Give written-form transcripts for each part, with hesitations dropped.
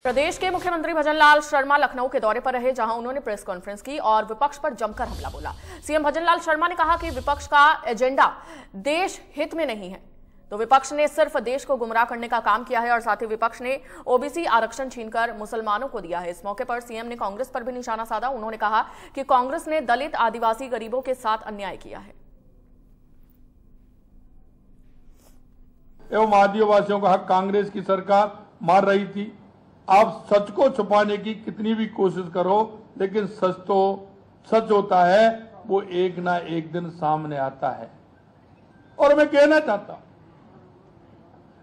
प्रदेश के मुख्यमंत्री भजनलाल शर्मा लखनऊ के दौरे पर रहे, जहां उन्होंने प्रेस कॉन्फ्रेंस की और विपक्ष पर जमकर हमला बोला। सीएम भजनलाल शर्मा ने कहा कि विपक्ष का एजेंडा देश हित में नहीं है, तो विपक्ष ने सिर्फ देश को गुमराह करने का काम किया है और साथ ही विपक्ष ने ओबीसी आरक्षण छीनकर मुसलमानों को दिया है। इस मौके पर सीएम ने कांग्रेस पर भी निशाना साधा। उन्होंने कहा कि कांग्रेस ने दलित, आदिवासी, गरीबों के साथ अन्याय किया है एवं आदिवासियों का हक कांग्रेस की सरकार मार रही थी। आप सच को छुपाने की कितनी भी कोशिश करो, लेकिन सच तो सच होता है, वो एक ना एक दिन सामने आता है। और मैं कहना चाहता हूं,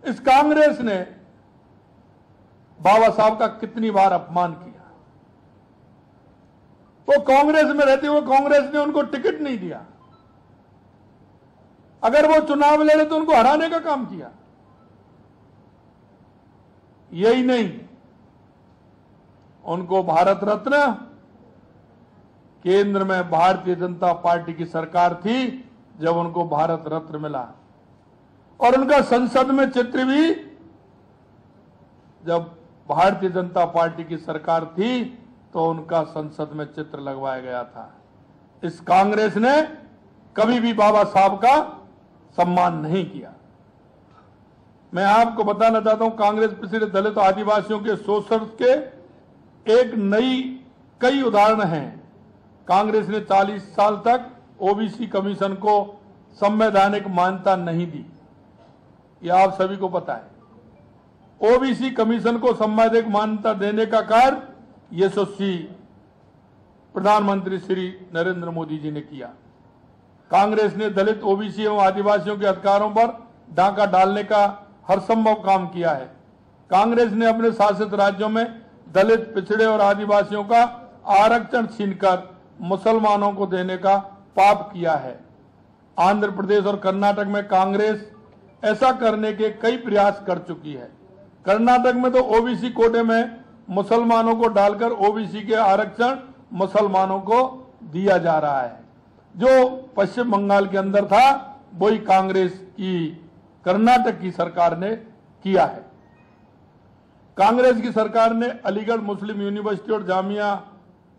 इस कांग्रेस ने बाबा साहब का कितनी बार अपमान किया। वो कांग्रेस में रहते हुए कांग्रेस ने उनको टिकट नहीं दिया। अगर वो चुनाव लड़े तो उनको हराने का काम किया। यही नहीं, उनको भारत रत्न, केंद्र में भारतीय जनता पार्टी की सरकार थी जब उनको भारत रत्न मिला, और उनका संसद में चित्र भी जब भारतीय जनता पार्टी की सरकार थी तो उनका संसद में चित्र लगवाया गया था। इस कांग्रेस ने कभी भी बाबा साहब का सम्मान नहीं किया। मैं आपको बताना चाहता हूं, कांग्रेस पिछले दलित आदिवासियों के शोषण के एक नई कई उदाहरण हैं। कांग्रेस ने 40 साल तक ओबीसी कमीशन को संवैधानिक मान्यता नहीं दी, यह आप सभी को पता है। ओबीसी कमीशन को संवैधानिक मान्यता देने का कार्य यशस्वी प्रधानमंत्री श्री नरेंद्र मोदी जी ने किया। कांग्रेस ने दलित, ओबीसी एवं आदिवासियों के अधिकारों पर डाका डालने का हर संभव काम किया है। कांग्रेस ने अपने शासित राज्यों में दलित, पिछड़े और आदिवासियों का आरक्षण छीनकर मुसलमानों को देने का पाप किया है। आंध्र प्रदेश और कर्नाटक में कांग्रेस ऐसा करने के कई प्रयास कर चुकी है। कर्नाटक में तो ओबीसी कोटे में मुसलमानों को डालकर ओबीसी के आरक्षण मुसलमानों को दिया जा रहा है। जो पश्चिम बंगाल के अंदर था वही कांग्रेस की कर्नाटक की सरकार ने किया है। कांग्रेस की सरकार ने अलीगढ़ मुस्लिम यूनिवर्सिटी और जामिया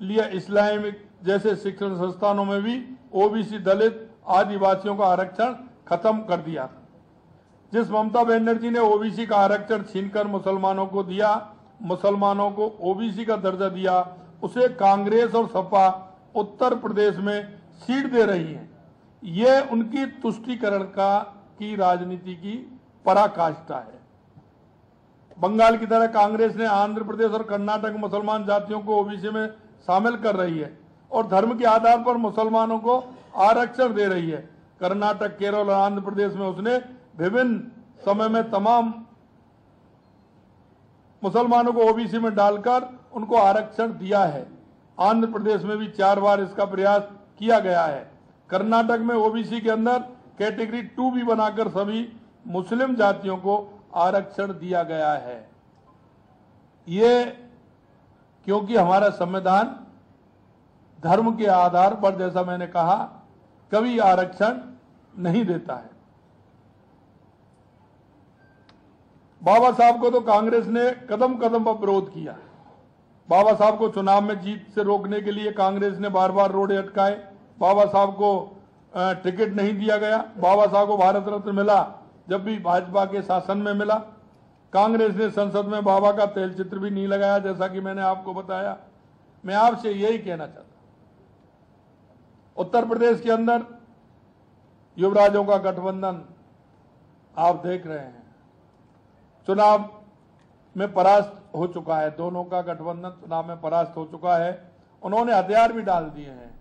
लिया इस्लामिक जैसे शिक्षण संस्थानों में भी ओबीसी, दलित, आदिवासियों का आरक्षण खत्म कर दिया। जिस ममता बनर्जी ने ओबीसी का आरक्षण छीनकर मुसलमानों को दिया, मुसलमानों को ओबीसी का दर्जा दिया, उसे कांग्रेस और सपा उत्तर प्रदेश में सीट दे रही है। ये उनकी तुष्टीकरण की राजनीति की पराकाष्ठा है। बंगाल की तरह कांग्रेस ने आंध्र प्रदेश और कर्नाटक में मुसलमान जातियों को ओबीसी में शामिल कर रही है और धर्म के आधार पर मुसलमानों को आरक्षण दे रही है। कर्नाटक, केरल और आंध्र प्रदेश में उसने विभिन्न समय में तमाम मुसलमानों को ओबीसी में डालकर उनको आरक्षण दिया है। आंध्र प्रदेश में भी 4 बार इसका प्रयास किया गया है। कर्नाटक में ओबीसी के अंदर कैटेगरी 2 भी बनाकर सभी मुस्लिम जातियों को आरक्षण दिया गया है। ये क्योंकि हमारा संविधान धर्म के आधार पर, जैसा मैंने कहा, कभी आरक्षण नहीं देता है। बाबा साहब को तो कांग्रेस ने कदम कदम पर विरोध किया। बाबा साहब को चुनाव में जीत से रोकने के लिए कांग्रेस ने बार बार रोड़े अटकाए। बाबा साहब को टिकट नहीं दिया गया। बाबा साहब को भारत रत्न मिला जब भी भाजपा के शासन में मिला। कांग्रेस ने संसद में बाबा का तेल चित्र भी नहीं लगाया, जैसा कि मैंने आपको बताया। मैं आपसे यही कहना चाहता हूं, उत्तर प्रदेश के अंदर युवराजों का गठबंधन आप देख रहे हैं, चुनाव में परास्त हो चुका है। दोनों का गठबंधन चुनाव में परास्त हो चुका है। उन्होंने हथियार भी डाल दिए हैं।